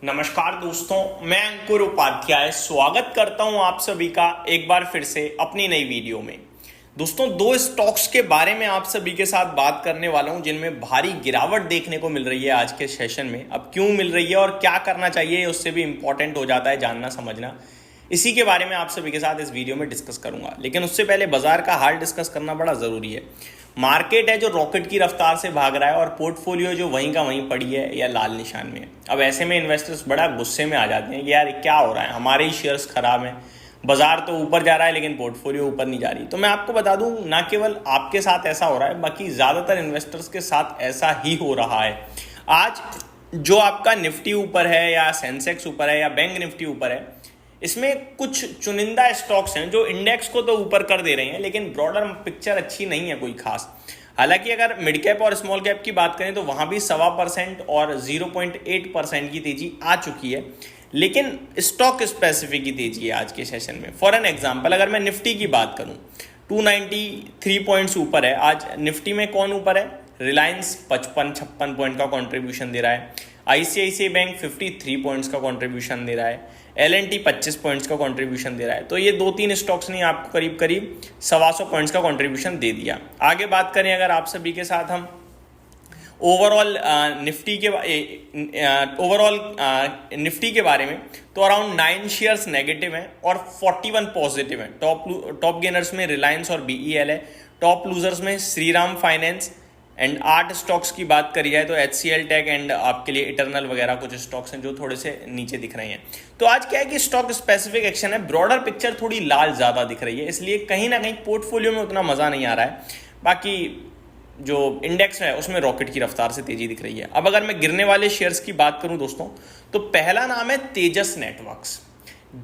नमस्कार दोस्तों, मैं अंकुर उपाध्याय स्वागत करता हूं आप सभी का एक बार फिर से अपनी नई वीडियो में। दोस्तों, दो स्टॉक्स के बारे में आप सभी के साथ बात करने वाला हूं जिनमें भारी गिरावट देखने को मिल रही है आज के सेशन में। अब क्यों मिल रही है और क्या करना चाहिए उससे भी इंपॉर्टेंट हो जाता है जानना समझना। इसी के बारे में आप सभी के साथ इस वीडियो में डिस्कस करूंगा, लेकिन उससे पहले बाजार का हाल डिस्कस करना बड़ा ज़रूरी है। मार्केट है जो रॉकेट की रफ्तार से भाग रहा है और पोर्टफोलियो जो वहीं का वहीं पड़ी है या लाल निशान में है। अब ऐसे में इन्वेस्टर्स बड़ा गुस्से में आ जाते हैं कि यार क्या हो रहा है, हमारे ही शेयर्स खराब हैं, बाजार तो ऊपर जा रहा है लेकिन पोर्टफोलियो ऊपर नहीं जा रही। तो मैं आपको बता दूं, ना केवल आपके साथ ऐसा हो रहा है बाकी ज़्यादातर इन्वेस्टर्स के साथ ऐसा ही हो रहा है। आज जो आपका निफ्टी ऊपर है या सेंसेक्स ऊपर है या बैंक निफ्टी ऊपर है, इसमें कुछ चुनिंदा स्टॉक्स हैं जो इंडेक्स को तो ऊपर कर दे रहे हैं, लेकिन ब्रॉडर पिक्चर अच्छी नहीं है कोई खास। हालांकि अगर मिड कैप और स्मॉल कैप की बात करें तो वहां भी 1.25% और 0.8% की तेजी आ चुकी है, लेकिन स्टॉक स्पेसिफिक की तेजी है आज के सेशन में। फॉर एन एग्जांपल, अगर मैं निफ्टी की बात करूं, 293 पॉइंट्स ऊपर है। आज निफ्टी में कौन ऊपर है? रिलायंस 55-56 पॉइंट का कंट्रीब्यूशन दे रहा है। आईसीआईसीआई बैंक 53 पॉइंट्स का कंट्रीब्यूशन दे रहा है। एल&टी 25 पॉइंट्स का कंट्रीब्यूशन दे रहा है। तो ये दो तीन स्टॉक्स ने आपको करीब करीब 125 पॉइंट्स का कंट्रीब्यूशन दे दिया। आगे बात करें अगर आप सभी के साथ हम ओवरऑल निफ्टी के बारे में, तो अराउंड 9 शेयर्स नेगेटिव हैं और 41 पॉजिटिव हैं। टॉप गेनर्स में रिलायंस और बीईएल है। टॉप लूजर्स में श्रीराम फाइनेंस एंड 8 स्टॉक्स की बात करी जाए तो एचसीएल टेक एंड आपके लिए इटर्नल वगैरह कुछ स्टॉक्स हैं जो थोड़े से नीचे दिख रहे हैं। तो आज क्या है कि स्टॉक स्पेसिफिक एक्शन है, ब्रॉडर पिक्चर थोड़ी लाल ज़्यादा दिख रही है, इसलिए कहीं ना कहीं पोर्टफोलियो में उतना मज़ा नहीं आ रहा है। बाकी जो इंडेक्स है उसमें रॉकेट की रफ्तार से तेजी दिख रही है। अब अगर मैं गिरने वाले शेयर्स की बात करूं दोस्तों, तो पहला नाम है तेजस नेटवर्क्स।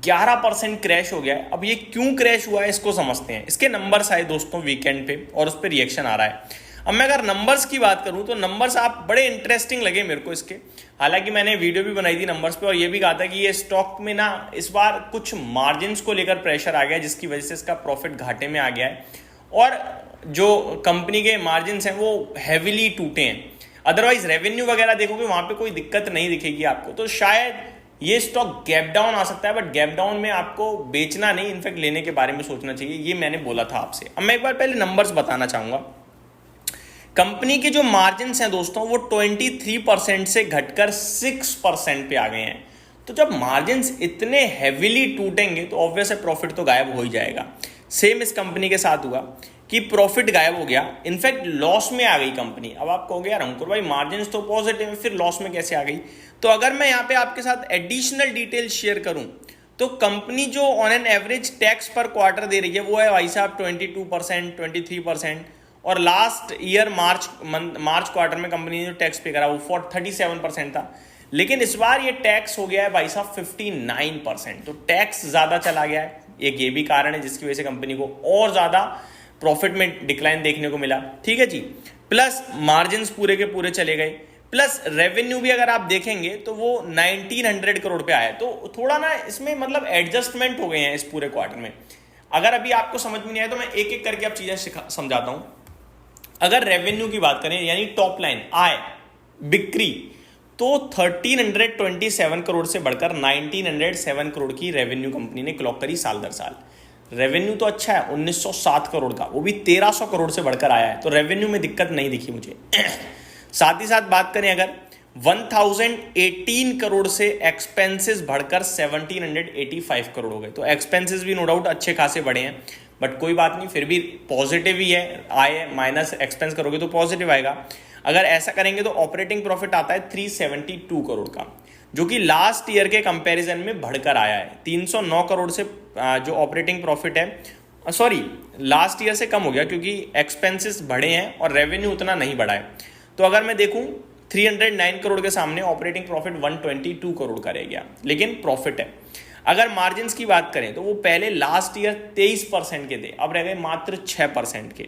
11% क्रैश हो गया है। अब ये क्यों क्रैश हुआ है इसको समझते हैं। इसके नंबर्स आए दोस्तों वीकेंड पे और उस पर रिएक्शन आ रहा है। अब मैं अगर नंबर्स की बात करूं तो नंबर्स आप बड़े इंटरेस्टिंग लगे मेरे को इसके। हालांकि मैंने वीडियो भी बनाई थी नंबर्स पे और ये भी कहा था कि ये स्टॉक में ना इस बार कुछ मार्जिन्स को लेकर प्रेशर आ गया, जिसकी वजह से इसका प्रॉफिट घाटे में आ गया है और जो कंपनी के मार्जिन्स हैं वो हैविली टूटे हैं। अदरवाइज रेवेन्यू वगैरह देखोगे वहां पे कोई दिक्कत नहीं दिखेगी आपको। तो शायद ये स्टॉक गैप डाउन आ सकता है, बट गैप डाउन में आपको बेचना नहीं, इनफैक्ट लेने के बारे में सोचना चाहिए। ये मैंने बोला था आपसे। अब मैं एक बार पहले नंबर्स बताना चाहूंगा। कंपनी के जो मार्जिन्स हैं दोस्तों वो 23% से घटकर 6% पे आ गए हैं। तो जब मार्जिन्स इतने हैविली टूटेंगे तो ऑब्वियस है प्रॉफिट तो गायब हो ही जाएगा। सेम इस कंपनी के साथ हुआ कि प्रॉफिट गायब हो गया, इनफैक्ट लॉस में आ गई कंपनी। अब आप कहोगे यार अंकुर भाई मार्जिन्स तो पॉजिटिव है, फिर लॉस में कैसे आ गई? तो अगर मैं यहाँ पे आपके साथ एडिशनल डिटेल शेयर करूं तो कंपनी जो ऑन एन एवरेज टैक्स पर क्वार्टर दे रही है वो है भाई साहब 22%, 23%। और लास्ट ईयर मार्च क्वार्टर में कंपनी ने जो टैक्स पे करा वो 37% था, लेकिन इस बार ये टैक्स हो गया है भाई साहब 59%। तो टैक्स ज्यादा चला गया है। एक ये भी कारण है जिसकी वजह से कंपनी को और ज्यादा प्रॉफिट में डिक्लाइन देखने को मिला। ठीक है जी। प्लस मार्जिन्स पूरे के पूरे चले गए, प्लस रेवेन्यू भी अगर आप देखेंगे तो वो 1900 करोड़ पे आया। तो थोड़ा ना इसमें मतलब एडजस्टमेंट हो गए हैं इस पूरे क्वार्टर में। अगर अभी आपको समझ में नहीं आया तो मैं एक एक करके आप चीजें समझाता हूं। अगर रेवेन्यू की बात करें यानी टॉप लाइन आय बिक्री, तो 1327 करोड़ से बढ़कर 1907 करोड़ की रेवेन्यू कंपनी ने क्लॉक करी साल दर साल। रेवेन्यू तो अच्छा है 1907 करोड़ का, वो भी 1300 करोड़ से बढ़कर आया है। तो रेवेन्यू में दिक्कत नहीं दिखी मुझे। साथ ही साथ बात करें अगर 1018 करोड़ से एक्सपेंसेस बढ़कर 1785 करोड़ हो गए। तो एक्सपेंसेस भी नो डाउट अच्छे खासे बढ़े हैं, बट कोई बात नहीं, फिर भी पॉजिटिव ही है। आय माइनस एक्सपेंस करोगे तो पॉजिटिव आएगा। अगर ऐसा करेंगे तो ऑपरेटिंग प्रॉफिट आता है 372 करोड़ का, जो कि लास्ट ईयर के कंपैरिजन में बढ़कर आया है। 309 करोड़ से जो ऑपरेटिंग प्रॉफिट है, सॉरी लास्ट ईयर से कम हो गया क्योंकि एक्सपेंसेस बढ़े हैं और रेवेन्यू उतना नहीं बढ़ा है। तो अगर मैं देखूं 309 करोड़ के सामने ऑपरेटिंग प्रॉफिट 122 करोड़ का रह गया, लेकिन प्रॉफिट है। अगर मार्जिन्स की बात करें तो वो पहले लास्ट ईयर 23% के थे, अब रह गए मात्र 6% के।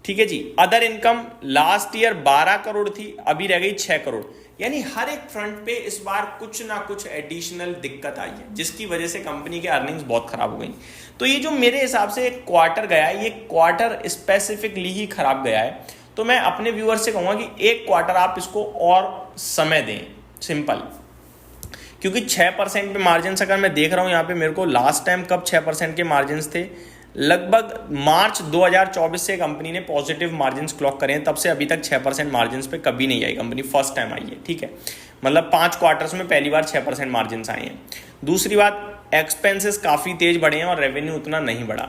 ठीक है जी। Other income last year 12 crore थी, अभी रह गई 6 करोड़। यानी हर एक फ्रंट पे इस बार कुछ ना कुछ एडिशनल दिक्कत आई है, जिसकी वजह से कंपनी के अर्निंग्स बहुत खराब हो गई। तो ये जो मेरे हिसाब से एक क्वार्टर गया है, ये क्वार्टर स्पेसिफिकली ही खराब गया है। तो मैं अपने व्यूअर से कहूंगा कि एक क्वार्टर आप इसको और समय दें, सिंपल। क्योंकि 6% पे मार्जिन अगर मैं देख रहा हूँ यहाँ पे, मेरे को लास्ट टाइम कब 6% के मार्जिन थे, लगभग मार्च 2024 से कंपनी ने पॉजिटिव मार्जिन क्लॉक करे हैं, तब से अभी तक 6% मार्जिन पे कभी नहीं आई कंपनी, फर्स्ट टाइम आई है, ठीक है। मतलब 5 क्वार्टर्स में पहली बार 6% मार्जिन आए हैं। दूसरी बात, एक्सपेंसेस काफ़ी तेज बढ़े हैं और रेवेन्यू उतना नहीं बढ़ा।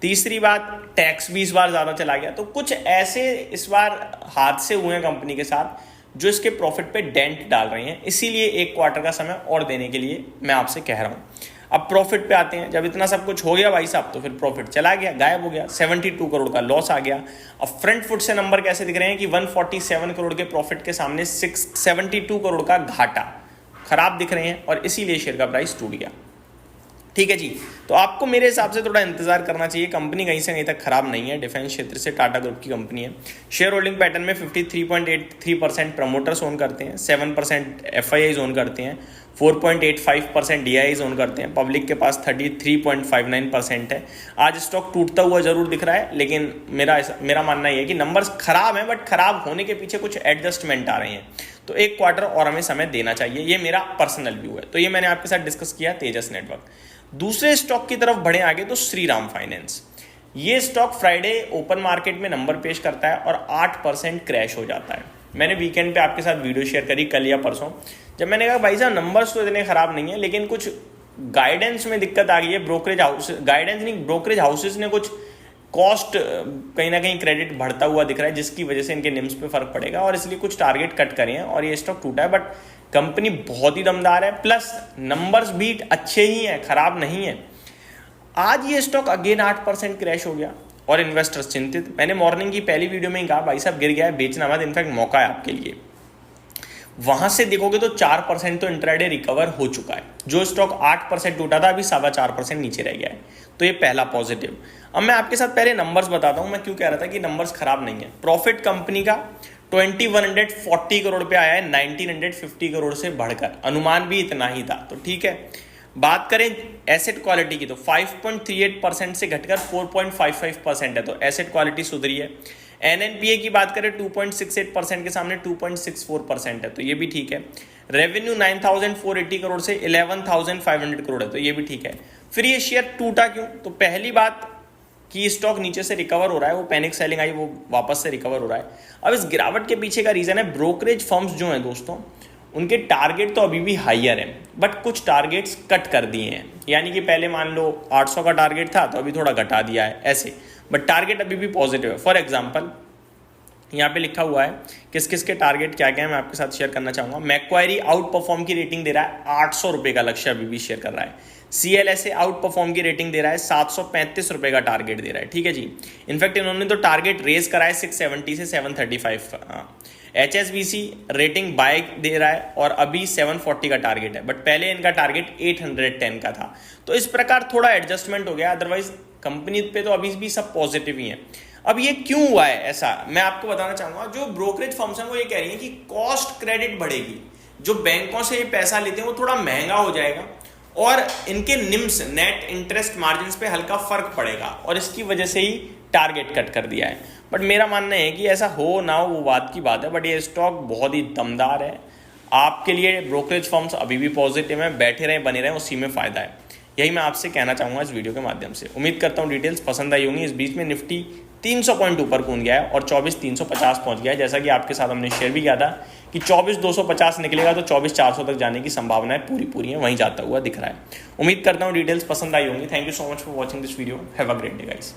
तीसरी बात, टैक्स भी इस बार ज़्यादा चला गया। तो कुछ ऐसे इस बार हादसे हुए हैं कंपनी के साथ जो इसके प्रॉफिट पे डेंट डाल रहे हैं, इसीलिए 1 क्वार्टर का समय और देने के लिए मैं आपसे कह रहा हूँ। अब प्रॉफिट पे आते हैं। जब इतना सब कुछ हो गया भाई साहब, तो फिर प्रॉफिट चला गया, गायब हो गया, 72 करोड़ का लॉस आ गया। अब फ्रंट फुट से नंबर कैसे दिख रहे हैं कि 147 करोड़ के प्रॉफिट के सामने 72 करोड़ का घाटा, खराब दिख रहे हैं और इसीलिए शेयर का प्राइस टूट गया, ठीक है जी। तो आपको मेरे हिसाब से थोड़ा इंतजार करना चाहिए, कंपनी कहीं से कहीं तक खराब नहीं है, डिफेंस क्षेत्र से टाटा ग्रुप की कंपनी है। शेयर होल्डिंग पैटर्न में 53.83% प्रमोटर्स ओन करते हैं, 7% FIIs ओन करते हैं, 4.85% DIIs ओन करते हैं, पब्लिक के पास 33.59% है। आज स्टॉक टूटता हुआ जरूर दिख रहा है, लेकिन मेरा मानना यह है कि नंबर्स खराब हैं, बट खराब होने के पीछे कुछ एडजस्टमेंट आ रहे हैं, तो 1 क्वार्टर और हमें समय देना चाहिए, ये मेरा पर्सनल व्यू है। तो ये मैंने आपके साथ डिस्कस किया तेजस नेटवर्क। दूसरे स्टॉक की तरफ बढ़े आगे तो श्रीराम फाइनेंस, ये स्टॉक फ्राइडे ओपन मार्केट में नंबर पेश करता है और 8% क्रैश हो जाता है। मैंने वीकेंड पे आपके साथ वीडियो शेयर करी कल या परसों, जब मैंने कहा भाई साहब नंबर्स तो इतने खराब नहीं है, लेकिन कुछ गाइडेंस में दिक्कत आ गई है। ब्रोकरेज हाउस, गाइडेंस नहीं, ब्रोकरेज हाउसेज ने कुछ कॉस्ट कहीं ना कहीं क्रेडिट बढ़ता हुआ दिख रहा है, जिसकी वजह से इनके निम्स पे फर्क पड़ेगा और इसलिए कुछ टारगेट कट करे हैं और ये स्टॉक टूटा है। बट कंपनी बहुत ही दमदार है, प्लस नंबर्स भी अच्छे ही हैं, खराब नहीं है। आज ये स्टॉक अगेन 8% क्रैश हो गया और इन्वेस्टर्स चिंतित। मैंने मॉर्निंग की पहली वीडियो में ही कहा भाई साहब गिर गया है, बेचना मत, इनफैक्ट मौका है आपके लिए। वहां से देखोगे तो 4% तो इंट्राडे रिकवर हो चुका है। जो स्टॉक 8% टूटा था अभी 4.25% नीचे रह गया है, तो ये पहला पॉजिटिव। अब मैं आपके साथ पहले नंबर्स बताता हूं, मैं क्यों कह रहा था कि नंबर्स खराब नहीं है। प्रॉफिट कंपनी का 2140 करोड़ पे आया है 1950 करोड़ से बढ़कर, अनुमान भी इतना ही था, तो ठीक है। बात करें एसेट क्वालिटी की तो 5.38% से घटकर 4.55% है, तो एसेट क्वालिटी सुधरी है। NNPA की बात करें 2.68% के सामने 2.64% है, तो ये भी ठीक है। रेवेन्यू 9480 करोड़ से 11500 करोड़ है, तो ये भी ठीक है। फिर ये शेयर टूटा क्यों? तो पहली बात कि स्टॉक नीचे से रिकवर हो रहा है, वो पैनिक सेलिंग आई, वो वापस से रिकवर हो रहा है। अब इस गिरावट के पीछे का रीजन है ब्रोकरेज फर्म्स जो हैं दोस्तों, उनके टारगेट तो अभी भी हाइयर हैं, बट कुछ टारगेट्स कट कर दिए हैं। यानी कि पहले मान लो 800 का टारगेट था तो अभी थोड़ा घटा दिया है ऐसे, बट टारगेट अभी भी पॉजिटिव है। फॉर एग्जांपल यहाँ पे लिखा हुआ है किस किस के टारगेट क्या क्या है, मैं आपके साथ शेयर करना चाहूंगा। मैक्वायरी आउट परफॉर्म की रेटिंग दे रहा है, 800 रुपये का लक्ष्य अभी भी शेयर कर रहा है। CLSA आउट परफॉर्म की रेटिंग दे रहा है, 735 रुपये का टारगेट दे रहा है, ठीक है जी। इनफैक्ट इन्होंने तो टारगेट रेज करा है 670 से 735। HSBC रेटिंग बाय दे रहा है और अभी 740 का टारगेट है, बट पहले इनका टारगेट 810 का था। तो इस प्रकार थोड़ा एडजस्टमेंट हो गया, अदरवाइज कंपनी पे तो अभी भी सब पॉजिटिव ही है। अब ये क्यों हुआ है ऐसा, मैं आपको बताना चाहूंगा। जो ब्रोकरेज फर्म्स हैं वो ये कह रही है कि कॉस्ट क्रेडिट बढ़ेगी, जो बैंकों से ये पैसा लेते हैं वो थोड़ा महंगा हो जाएगा और इनके निम्स नेट इंटरेस्ट मार्जिन पे हल्का फर्क पड़ेगा और इसकी वजह से ही टारगेट कट कर दिया है। बट मेरा मानना है कि ऐसा हो ना हो वो बात की बात है, बट ये स्टॉक बहुत ही दमदार है आपके लिए। ब्रोकरेज फर्म्स अभी भी पॉजिटिव हैं, बैठे रहें बने रहें, उसी में फायदा है। यही मैं आपसे कहना चाहूँगा इस वीडियो के माध्यम से। उम्मीद करता हूँ डिटेल्स पसंद आई होंगी। इस बीच में निफ्टी 300 पॉइंट ऊपर कूद गया है और 24,350 पहुंच गया है, जैसा कि आपके साथ हमने शेयर भी किया था कि 24,250 निकलेगा तो 24,400 तक जाने की संभावनाएं पूरी है, वहीं जाता हुआ दिख रहा है। उम्मीद करता हूँ डिटेल्स पसंद आई होंगी। Thank you so much for watching this video. Have a great day guys.